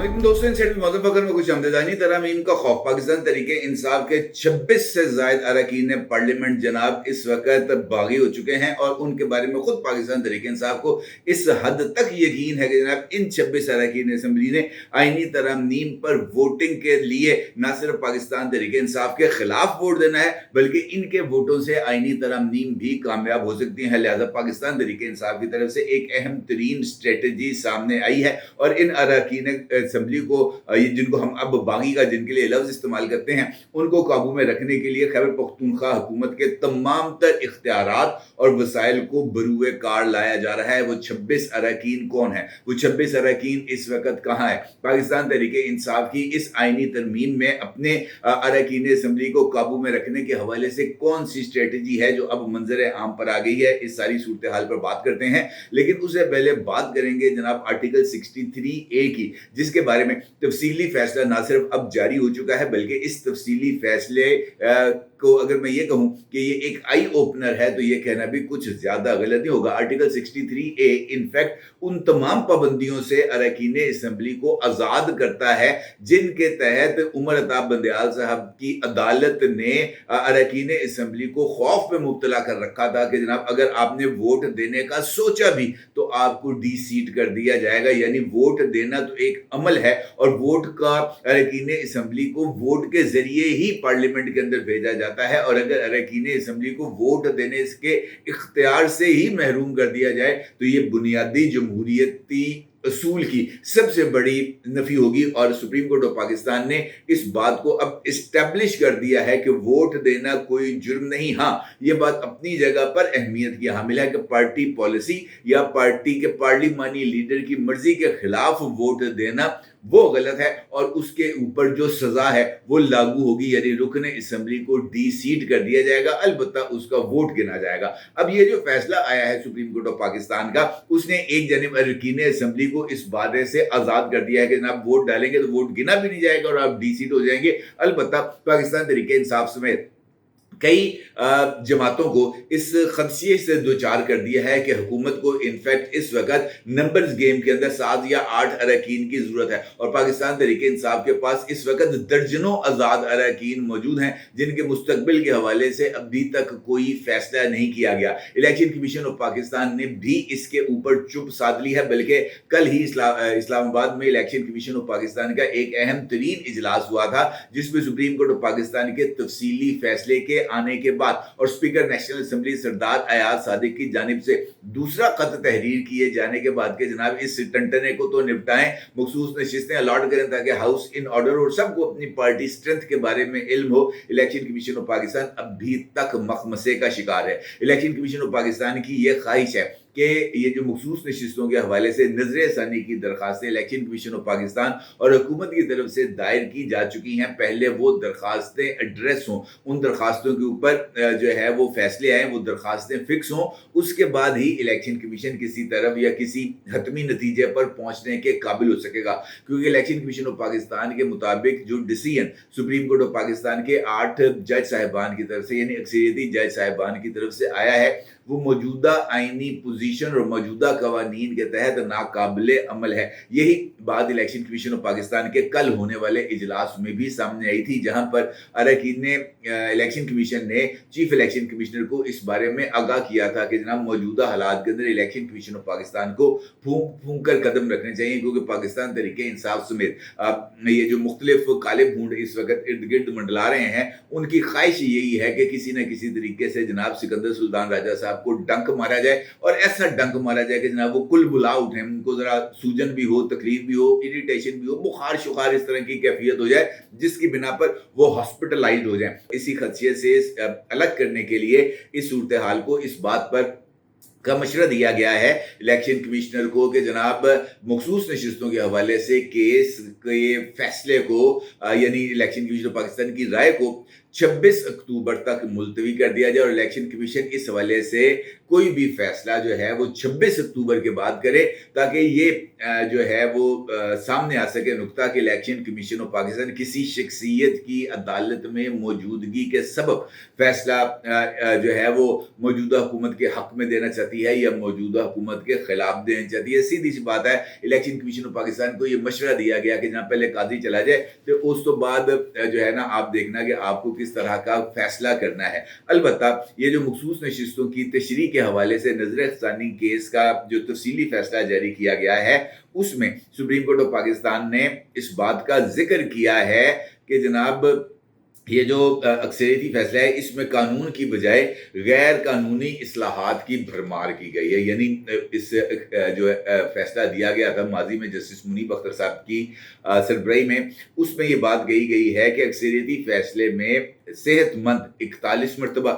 अस्सलाम दोस्तों, इनसेट मौजूद फकर में कुछ आमदनी तरामीम का खौफ। पाकिस्तान तरीके इंसाफ के 26 से जायद अरकान पार्लियामेंट जनाब इस वक्त बागी हो चुके हैं और उनके बारे में खुद पाकिस्तान तरीके इंसाफ को इस हद तक यकीन है कि जनाब इन 26 अरकान असम्बली ने आईनी तरामीम पर वोटिंग के लिए न सिर्फ पाकिस्तान तरीके इंसाफ के खिलाफ वोट देना है बल्कि इनके वोटों से आईनी तरामीम भी कामयाब हो सकती है। लिहाजा पाकिस्तान तरीके इंसाफ की तरफ से एक अहम तरीन स्ट्रेटजी सामने आई है और इन अरकान असम्बली को जिनको हम अब बागी का जिनके लिए लफ्ज इस्तेमाल करते हैं उनको काबू में रखने के लिए खैबर पख्तूनख्वा हुकूमत के तमाम तर इख्तियारात और वसाइल को बरूए कार लाया जा रहा है। वो 26 अरकान कौन है, वो 26 अरकान इस वक्त कहाँ है? पाकिस्तान तरीके इंसाफ की इस आईनी तरमीम में अपने अरकान असम्बली को काबू में रखने के हवाले से कौन सी स्ट्रेटजी है जो अब मंजर आम पर आ गई है, इस सारी सूरत हाल पर बात करते हैं। लेकिन उससे पहले बात करेंगे जनाब आर्टिकल 63A की, जिसके बारे में तफसीली फैसला ना सिर्फ अब जारी हो चुका है बल्कि इस तफसीली फैसले को अगर मैं ये कहूं कि ये एक आई ओपनर है तो ये कहना भी कुछ ज्यादा गलत नहीं होगा। आर्टिकल 63A इनफैक्ट उन तमाम पाबंदियों से अरकान असम्बली को आजाद करता है जिनके तहत उमर अताब बंदयाल साहब की अदालत ने अरकान असम्बली को खौफ में मुब्तला कर रखा था कि जनाब अगर आपने वोट देने का सोचा भी तो आपको डी सीट कर दिया जाएगा। यानी वोट देना तो एक अमल है और वोट का अरकान असम्बली को वोट के जरिए ही पार्लियामेंट के अंदर भेजा जाता है और अगर अरकान असम्बली को वोट देने के इख्तियार से ही महरूम कर दिया जाए तो ये बुनियादी जमहूरियती असूल की सबसे बड़ी नफी होगी। और सुप्रीम कोर्ट ऑफ पाकिस्तान ने इस बात को अब इस्टेब्लिश कर दिया है कि वोट देना कोई जुर्म नहीं। हाँ, ये बात अपनी जगह पर अहमियत की हामिल है कि पार्टी पॉलिसी या पार्टी के पार्लिमानी लीडर की मर्जी के खिलाफ वोट देना वो गलत है और उसके ऊपर जो सजा है वो लागू होगी, यानी रुकन असम्बली को डी सीट कर दिया जाएगा, अलबत्ता उसका वोट गिना जाएगा। अब ये जो फैसला आया है सुप्रीम कोर्ट ऑफ पाकिस्तान का, उसने एक जानिब अरकान असम्बली को इस बात से आजाद कर दिया है कि जनाब वोट डालेंगे तो वोट गिना भी नहीं जाएगा और आप डी सीट हो जाएंगे। अलबत्ता पाकिस्तान तरीके इंसाफ समेत कई जमातों को इस खदशे से दो चार कर दिया है कि हुकूमत को इनफैक्ट इस वक्त नंबर्स गेम के अंदर 7 या 8 अरकान की जरूरत है और पाकिस्तान तरीके इंसाफ के पास इस वक्त दर्जनों आज़ाद अरकान मौजूद हैं जिनके मुस्तकबिल के हवाले से अभी तक कोई फैसला नहीं किया गया। इलेक्शन कमीशन ऑफ पाकिस्तान ने भी इसके ऊपर चुप साध ली है, बल्कि कल ही इस्लामाबाद में इलेक्शन कमीशन ऑफ पाकिस्तान का एक अहम तरीन इजलास हुआ था जिसमें सुप्रीम कोर्ट ऑफ पाकिस्तान के तफसीली फैसले के आने के बाद और स्पीकर नेशनल असेंबली सरदार अयाज सादिक की जानिब से दूसरा खत तहरीर किए जाने के बाद के जनाब इस टंटने को तो निपटाएं, मखसूस नशिस्तें अलॉट करें ताकि हाउस इन ऑर्डर और सबको अपनी पार्टी स्ट्रेंथ के बारे में इल्म हो। इलेक्शन कमीशन ऑफ पाकिस्तान अभी तक मखमसे का शिकार है। इलेक्शन कमीशन ऑफ पाकिस्तान की यह ख्वाहिश है कि ये जो मखसूस नशिस्तों के हवाले से नजर षानी की दरखास्तें इलेक्शन कमीशन ऑफ पाकिस्तान और हुकूमत की तरफ से दायर की जा चुकी हैं, पहले वो दरखास्तें एड्रेस हों, उन दरखास्तों के ऊपर जो है वो फैसले आए, वो दरखास्तें फिक्स हों, उसके बाद ही इलेक्शन कमीशन किसी तरफ या किसी हतमी नतीजे पर पहुंचने के काबिल हो सकेगा। क्योंकि इलेक्शन कमीशन ऑफ पाकिस्तान के मुताबिक जो decision supreme court of Pakistan के 8 जज साहिबान की तरफ से यानी अक्सरियती जज साहिबान की तरफ से आया है वो मौजूदा आईनी पोजीशन और मौजूदा कवानीन के तहत नाकाबिले अमल है। यही बात इलेक्शन कमीशन ऑफ पाकिस्तान के कल होने वाले इजलास में भी सामने आई थी, जहां पर अरकान इलेक्शन कमीशन ने चीफ इलेक्शन कमिश्नर को इस बारे में आगाह किया था कि जनाब मौजूदा हालात के अंदर इलेक्शन कमीशन ऑफ पाकिस्तान को फूंक फूंक कर कदम रखने चाहिए, क्योंकि पाकिस्तान तरीके इंसाफ समेत ये जो मुख्तलिफ काले भूंड इस वक्त इर्द गिर्द मंडला रहे हैं उनकी ख्वाहिश यही है कि किसी न किसी तरीके से जनाब सिकंदर सुल्तान राजा साहब को डंक मारा जाए और ऐसा डंक मारा जाए कि जनाब वो कुल बुला उठे, उनको जरा सूजन भी हो, तकलीफ भी हो, इरिटेशन भी हो, बुखार शुखार इस तरह की कैफियत हो जाए जिसकी बिना पर वो हॉस्पिटलाइज हो जाए। इसी खदशे से अलग करने के लिए इस सूरत हाल को इस बात पर का मशवरा दिया गया है इलेक्शन कमिश्नर को कि जनाब मखसूस नशिस्तों के हवाले से केस के फैसले को यानी इलेक्शन कमीशन ऑफ पाकिस्तान की राय को 26 अक्टूबर तक मुलतवी कर दिया जाए और इलेक्शन कमीशन इस हवाले से कोई भी फैसला जो है वो 26 अक्टूबर के बाद करे, ताकि ये जो है वो सामने आ सके नुकता कि इलेक्शन कमीशन ऑफ पाकिस्तान किसी शख्सियत की अदालत में मौजूदगी के सबब फैसला जो है वो मौजूदा हुकूमत के हक में देना चाहती है या मौजूदा हुकूमत के खिलाफ देना चाहती है। सीधी सी बात है, इलेक्शन कमीशन ऑफ पाकिस्तान को ये मशवरा दिया गया कि जहाँ पहले काजी चला जाए तो उस तो बाद जो है ना आप देखना कि आपको किस तरह का फैसला करना है। अलबत्ता ये जो मखसूस नशिस्तों की तशरीह के हवाले से नजरसानी केस का जो तफसीली फैसला जारी किया गया है, उसमें सुप्रीम कोर्ट ऑफ पाकिस्तान ने इस बात का जिक्र किया है कि जनाब ये जो अक्सरियती फैसला है इसमें कानून की बजाय गैर कानूनी इस्लाहात की भरमार की गई है। यानी इस जो फैसला दिया गया था माजी में जस्टिस मुनीब अख्तर साहब की सरबराही में, उसमें ये बात कही गई है कि अक्सरियती फैसले में सेहतमंद 41 मरतबा,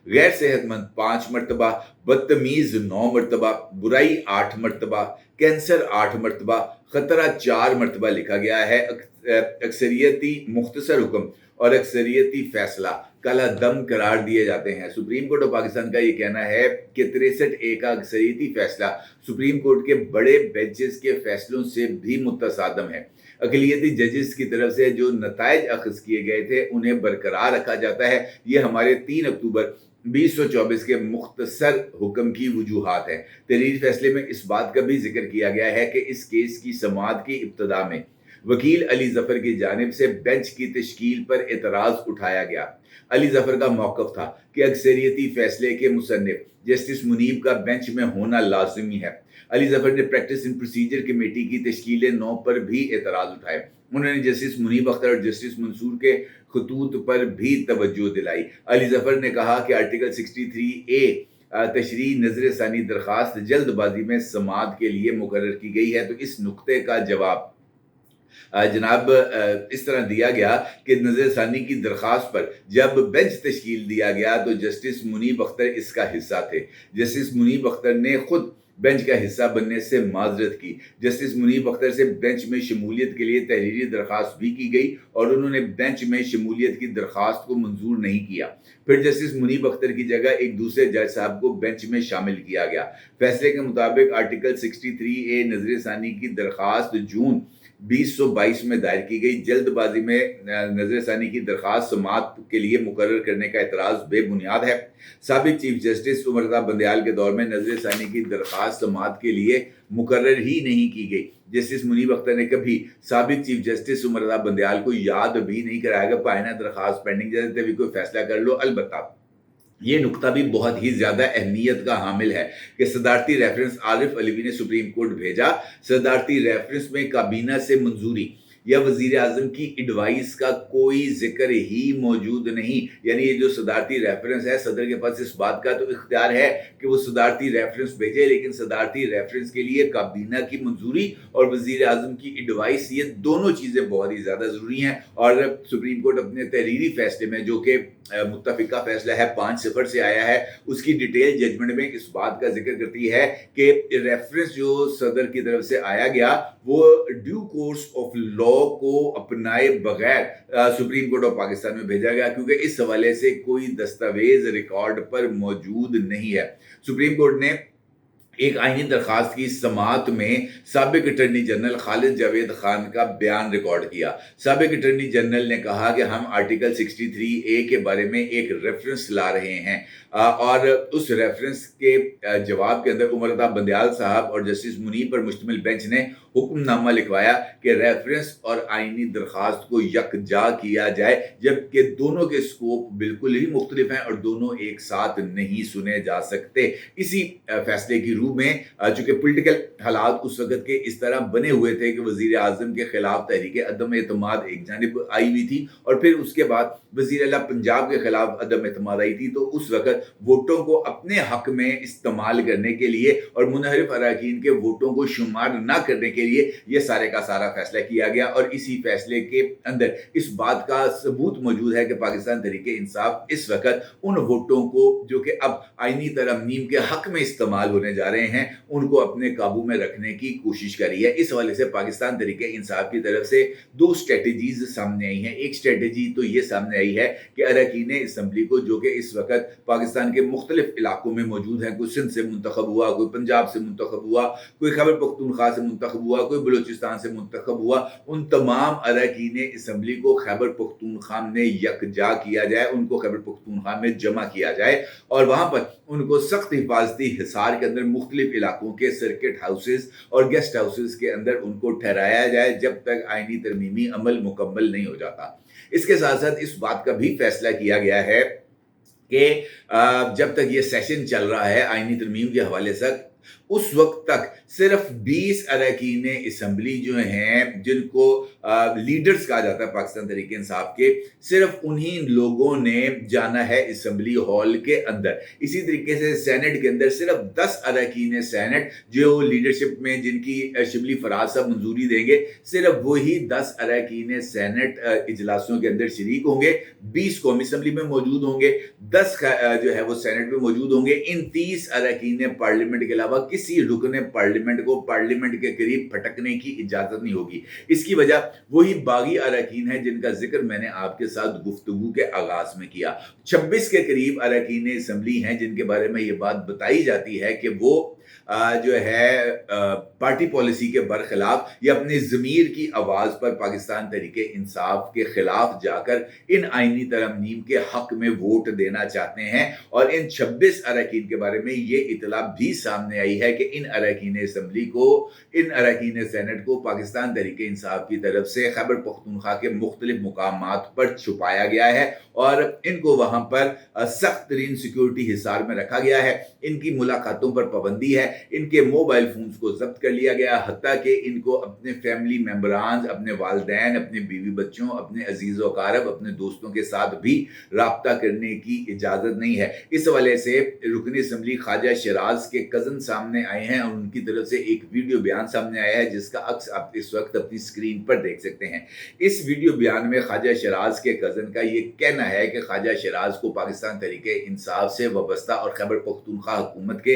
गैर सेहतमंद 5 मरतबा, बदतमीज 9 मरतबा, बुराई 8 मरतबा, कैंसर 8 मरतबा, खतरा 4 मरतबा लिखा गया है। अक्सरियती मुख्तसर हुक्म और अक्सरियती फैसला कला दम करार दिए जाते हैं। सुप्रीम कोर्ट ऑफ पाकिस्तान का ये कहना है कि 63A का अक्सरियती फैसला सुप्रीम कोर्ट के बड़े बेंचेस के फैसलों से भी मुतसादम है। अक़लियती जजेस की तरफ से जो नताइज अखज़ किए गए थे उन्हें बरकरार रखा जाता है। ये हमारे 3 अक्टूबर 2024 के मुख्तसर हुक्म की वजूहात है। तहरीरी फैसले में इस बात का भी जिक्र किया गया है कि इस केस की समाअत की इब्तदा में वकील अली जफर की जानिब से बेंच की तश्कील पर एतराज़ उठाया गया। अली जफर का मौक़िफ़ था कि अक्सरियती फैसले के मुसन्निफ जस्टिस मुनीब का बेंच में होना लाजिमी है। अली जफर ने प्रैक्टिस इन प्रोसीजर कमेटी की तश्कील 9 पर भी एतराज़ उठाए। उन्होंने जस्टिस मुनीब अख्तर और जस्टिस मंसूर के खतूत पर भी तवज्जो दिलाई। अली जफर ने कहा कि आर्टिकल 63A तशरीह नजरसानी दरख्वास्त जल्दबाजी में समाअत के लिए मुकर्रर की गई है। तो इस नुक्ते का जवाब जनाब इस तरह दिया गया कि नजरसानी की दरख्वास्त पर जब बेंच तश्कील दिया गया तो जस्टिस मुनीब अख्तर इसका हिस्सा थे। जस्टिस मुनीब अख्तर ने खुद बेंच का हिस्सा बनने से माजरत की। जस्टिस मुनीब अख्तर से बेंच में शमूलियत के लिए तहरीरी दरख्वास्त भी की गई और उन्होंने बेंच में शमूलियत की दरख्वास्त को मंजूर नहीं किया। फिर जस्टिस मुनीब अख्तर की जगह एक दूसरे जज साहब को बेंच में शामिल किया गया। फैसले के मुताबिक आर्टिकल 63A नजरसानी की दरख्वास्त जून 2022 में दायर की गई। जल्दबाजी में नजरसानी की दरख्वास्त समाअत के लिए मुकर्रर करने का एतराज़ बेबुनियाद है। साबिक चीफ जस्टिस उमर रज़ा बंदियाल के दौर में नजरसानी की दरख्वास्त समाअत के लिए मुकर्रर ही नहीं की गई। जस्टिस मुनीब अख्तर ने कभी साबिक चीफ जस्टिस उमर रज़ा बंदियाल को याद भी नहीं कराया कि पायना दरख्वास्त पेंडिंग जैसे तभी कोई फैसला कर लो। अलबत्ता ये नुक्ता भी बहुत ही ज़्यादा अहमियत का हामिल है कि सदारती रेफरेंस आरिफ अलवी ने सुप्रीम कोर्ट भेजा। सदारती रेफरेंस में काबीना से मंजूरी या वजीर आजम की एडवाइस का कोई जिक्र ही मौजूद नहीं। यानी ये जो सदारती रेफरेंस है, सदर के पास इस बात का तो इख्तियार है कि वो सदारती रेफरेंस भेजे, लेकिन सदारती रेफरेंस के लिए काबीना की मंजूरी और वजीर आजम की एडवाइस, ये दोनों चीज़ें बहुत ही ज़्यादा ज़रूरी हैं। और सुप्रीम कोर्ट अपने तहरीरी फैसले में जो कि मुत्तफ़िका फैसला है 5-0 से आया है, उसकी डिटेल जजमेंट में इस बात का जिक्र करती है कि रेफरेंस जो सदर की तरफ से आया गया वो ड्यू कोर्स ऑफ लॉ को अपनाए बगैर सुप्रीम कोर्ट ऑफ पाकिस्तान में भेजा गया, क्योंकि इस हवाले से कोई दस्तावेज रिकॉर्ड पर मौजूद नहीं है। सुप्रीम कोर्ट ने एक आईनी दरख्वास्त की समाअत में साबिक अटर्नी जनरल खालिद जावेद खान का बयान रिकॉर्ड किया। साबिक अटर्नी जनरल ने कहा कि हम आर्टिकल 63A के बारे में एक रेफरेंस ला रहे हैं और उस रेफरेंस के जवाब के अंदर उमर रज़ा बंदियाल साहब और जस्टिस मुनीब पर मुश्तमिल बेंच ने हुक्मनामा लिखवाया कि रेफरेंस और आईनी दरख्वास्त को यकजा किया जाए, जबकि दोनों के स्कोप बिल्कुल ही मुख्तलिफ हैं और दोनों एक साथ नहीं सुने जा सकते। इसी फैसले की रूह में चूंकि पॉलिटिकल हालात उस वक्त के इस तरह बने हुए थे कि वजीर आजम के खिलाफ तहरीक अदम एतमाद एक जानिब आई हुई थी और फिर उसके बाद वजीर आला पंजाब के खिलाफ अदम एतमाद आई थी, तो उस वक्त वोटों को अपने हक में इस्तेमाल करने के लिए और मुनहरिफ अरकान के वोटों को शुमार न करने के लिए ये सारे का सारा फैसला किया गया। और इसी फैसले के अंदर इस बात का सबूत मौजूद है कि पाकिस्तान तहरीक इंसाफ इस वक्त उन वोटों को जो कि अब आईनी तरमीम के हक में इस्तेमाल होने जा रहे रहे हैं उनको अपने काबू में रखने की कोशिश करी है। इस हवाले से पाकिस्तान तहरीक इंसाफ की तरफ से 2 स्ट्रेटजीज सामने आई हैं। एक स्ट्रेटजी तो ये सामने आई है कि अरकान असम्बली को, जो कि इस वक्त पाकिस्तान के मुख्तलिफ इलाकों में मौजूद हैं, कोई सिंध से मुंतखब हुआ, कोई पंजाब से मुंतखब हुआ, कोई खैबर पख्तूनख्वा से मुंतखब हुआ, कोई बलूचिस्तान से मुंतखब हुआ, उन तमाम अरकान असम्बली को खैबर पख्तूनख्वा में यकजा किया जाए, उनको खैबर पख्तूनख्वा में जमा किया जाए और वहाँ पर उनको सख्त हिफाजती हिसार के अंदर मुख्तलिफ इलाकों के सर्किट हाउसेस और गेस्ट हाउसेस के अंदर उनको ठहराया जाए जब तक आईनी तरमीमी अमल मुकम्मल नहीं हो जाता। इसके साथ साथ इस बात का भी फैसला किया गया है कि जब तक ये सेशन चल रहा है आईनी तरमीम के हवाले से, उस वक्त तक सिर्फ 20 अरकान असम्बली जो हैं, जिनको लीडर्स कहा जाता है पाकिस्तान तहरीक इंसाफ के, सिर्फ उन्हीं लोगों ने जाना है असम्बली हॉल के अंदर। इसी तरीके से सेनेट के अंदर सिर्फ 10 अरकान सेनेट जो लीडरशिप में, जिनकी शिबली फराज साहब मंजूरी देंगे, सिर्फ वही 10 अरकान सेनेट इजलासों के अंदर शरीक होंगे। 20 कौमी असम्बली में मौजूद होंगे, 10 जो है वो सेनेट में मौजूद होंगे। इन 30 अरकान पार्लियामेंट के अलावा किसी रुकन पार्लियामेंट को पार्लियामेंट के करीब फटकने की इजाजत नहीं होगी। इसकी वजह वही बागी अरकान है जिनका जिक्र मैंने आपके साथ गुफ्तगू के आगाज में किया। 26 के करीब अरकान असम्बली हैं जिनके बारे में ये बात बताई जाती है कि वो जो है पार्टी पॉलिसी के बरखिलाफ या अपने ज़मीर की आवाज़ पर पाकिस्तान तहरीक इंसाफ के खिलाफ जाकर इन आईनी तरमीम के हक में वोट देना चाहते हैं। और इन 26 अरकान के बारे में ये इतला भी सामने आई है कि इन अरकान असम्बली को, इन अरकान सेनेट को पाकिस्तान तहरीक इंसाफ की तरफ से खैबर पख्तूनख्वा के मुख्तलिफ मुकामात पर छुपाया गया है और इनको वहाँ पर सख्त तरीन सिक्योरिटी हिसार में रखा गया है। इनकी मुलाकातों पर पाबंदी है, इनके मोबाइल फोन्स को जब्त कर लिया गया, हत्ता कि इनको अपने फैमिली मेंबरान, अपने वालदैन, अपने बीवी बच्चों, अपने अजीज़ व कारब, अपने दोस्तों के साथ भी राब्ता करने की इजाज़त नहीं है। इस हवाले से रुकन असम्बली ख्वाजा शराज के कज़न सामने आए हैं और उनकी तरफ से एक वीडियो बयान सामने आया है जिसका अक्स आप इस वक्त अपनी स्क्रीन पर देख सकते हैं। इस वीडियो बयान में ख्वाजा शराज के कज़न का ये कहना है कि ख्वाजा शराज को पाकिस्तान तहरीक इंसाफ से वाबस्ता और खैबर पख्तूनख्वा हुकूमत के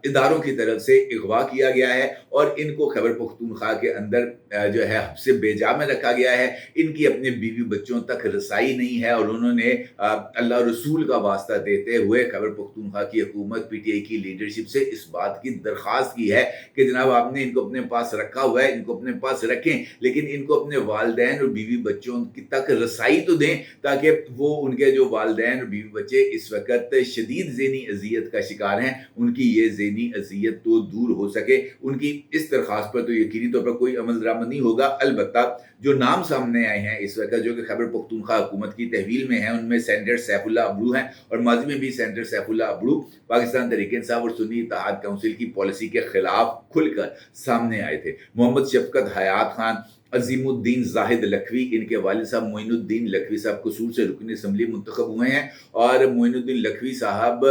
इदारों की तरफ से अगवा किया गया है और इनको खैबर पख्तूनख्वा के अंदर जो है हब्से बेजा में रखा गया है। इनकी अपने बीवी बच्चों तक रसाई नहीं है और उन्होंने अल्लाह रसूल का वास्ता देते हुए खैबर पख्तूनख्वा की हुकूमत, पीटीआई की लीडरशिप से इस बात की दरख्वास्त की है कि जनाब आपने इनको अपने पास रखा हुआ है, इनको अपने पास रखें, लेकिन इनको अपने वालदैन और बीवी बच्चों की तक रसाई तो दें ताकि वो, उनके जो वालदैन और बीवी बच्चे इस वक्त शदीद ज़हनी अजियत का शिकार हैं, उनकी ये ज़हनी अजियत तो दूर हो सके। उनकी इस दरख्वास्त पर तो यकीनी तौर पर कोई अमल दरामद नहीं होगा। अलबत्ता जो नाम सामने आए हैं इस वक्त जो कि खैबर पख्तूनख्वा हुकूमत की तहवील में हैं, उनमें सेनेटर सैफुल्लाह अबड़ू हैं और माजी में भी सेनेटर सैफुल्लाह अबड़ू पाकिस्तान तहरीक इंसाफ और सुन्नी इत्तेहाद काउंसिल की पॉलिसी के खिलाफ खुलकर सामने आए थे। मोहम्मद शफकत हयात खान, अजीमुद्दीन जाहिद लखवी, इनके वालिद साहब मोइनुद्दीन लखवी साहब कसूर से रुकन असम्बली मुंतखब हुए हैं और मोइनुद्दीन लखवी साहब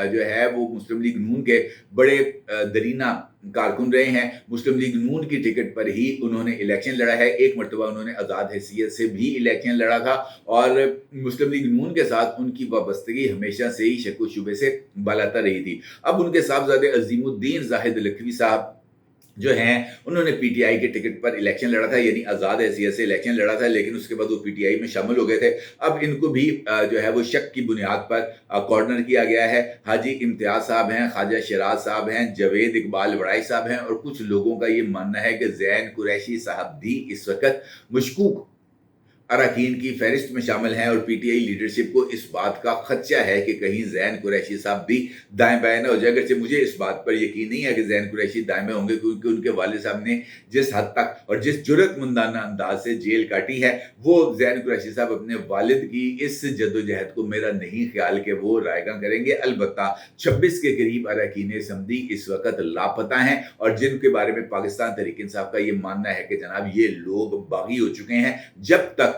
जो है वो मुस्लिम लीग नून के बड़े दरीना कारकुन रहे हैं। मुस्लिम लीग नून की टिकट पर ही उन्होंने इलेक्शन लड़ा है, एक मरतबा उन्होंने आज़ाद हैसियत से भी इलेक्शन लड़ा था और मुस्लिम लीग नून के साथ उनकी वाबस्तगी हमेशा से ही शक व शुबे से बालातर रही थी। अब उनके साहबजादे अजीमुद्दीन जाहिद लखवी साहब जो हैं उन्होंने पीटीआई के टिकट पर इलेक्शन लड़ा था, यानी आज़ाद हैसियत से इलेक्शन लड़ा था, लेकिन उसके बाद वो पीटीआई में शामिल हो गए थे। अब इनको भी जो है वो शक की बुनियाद पर कॉर्नर किया गया है। हाजी इम्तियाज़ साहब हैं, ख्वाजा शराज साहब हैं, जावेद इकबाल वड़ाई साहब हैं और कुछ लोगों का ये मानना है कि ज़ैन कुरैशी साहब भी इस वक्त मशकूक अरकान की फहरिस्त में शामिल हैं और पीटीआई लीडरशिप को इस बात का खदशा है कि कहीं ज़ैन कुरैशी साहब भी दाएं बाएं ना हो जाए। अगरचे मुझे इस बात पर यकीन नहीं है कि ज़ैन कुरैशी दाएं बाएं होंगे, क्योंकि उनके वालिद साहब ने जिस हद तक और जिस जुर्रतमंदाना अंदाज से जेल काटी है, वो ज़ैन कुरैशी साहब अपने वालिद की इस जद्दोजहद को मेरा नहीं ख्याल कि वो रायगा करेंगे। अलबत्ता 26 के करीब अरकान असम्बली इस वक्त लापता हैं और जिनके बारे में पाकिस्तान तहरीक इंसाफ का ये मानना है कि जनाब ये लोग बागी हो चुके हैं। जब तक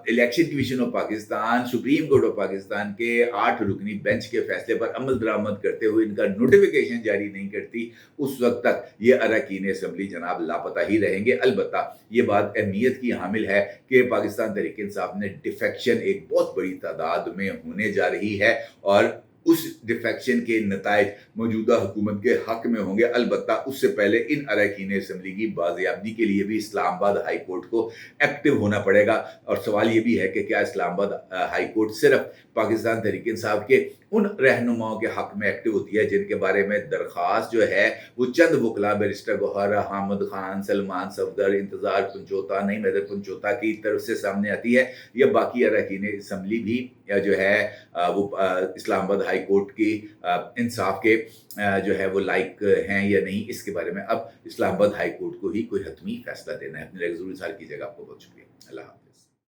election commission of Pakistan, supreme court of Pakistan के 8 रुकनी बेंच के फैसले पर अमल दरामद करते हुए इनका नोटिफिकेशन जारी नहीं करती, उस वक्त तक ये अरकान असम्बली जनाब लापता ही रहेंगे। अलबत्ता ये बात अहमियत की हामिल है कि पाकिस्तान तहरीक इंसाफ ने डिफेक्शन एक बहुत बड़ी तादाद में होने जा रही है और उस डिफेक्शन के नताइज मौजूदा हुकूमत के हक में होंगे। अलबत्ता उससे पहले इन अरकान असम्बली की बाज़याब्ती के लिए भी इस्लामाबाद हाई कोर्ट को एक्टिव होना पड़ेगा। और सवाल ये भी है कि क्या इस्लामाबाद हाई कोर्ट सिर्फ पाकिस्तान तहरीक इंसाफ के उन रहनुमाओं के हक में एक्टिव होती है जिनके बारे में दरख्वास्त जो है वो चंद वकला बैरिस्टर गौहर, हामिद खान, सलमान सफदर, इंतज़ार पंचोता, नईम हैदर पंचोता की तरफ से सामने आती है, या बाकी अरकान असम्बली भी जो है वो इस्लामाबाद हाई कोर्ट की इंसाफ के जो है वो लायक हैं या नहीं, इसके बारे में अब इस्लामाबाद हाई कोर्ट को ही कोई हतमी फैसला देना है। अपने ज़रूर इज़हार कीजिएगा। आपको बहुत शुक्रिया। अल्लाह हाफ़िज़।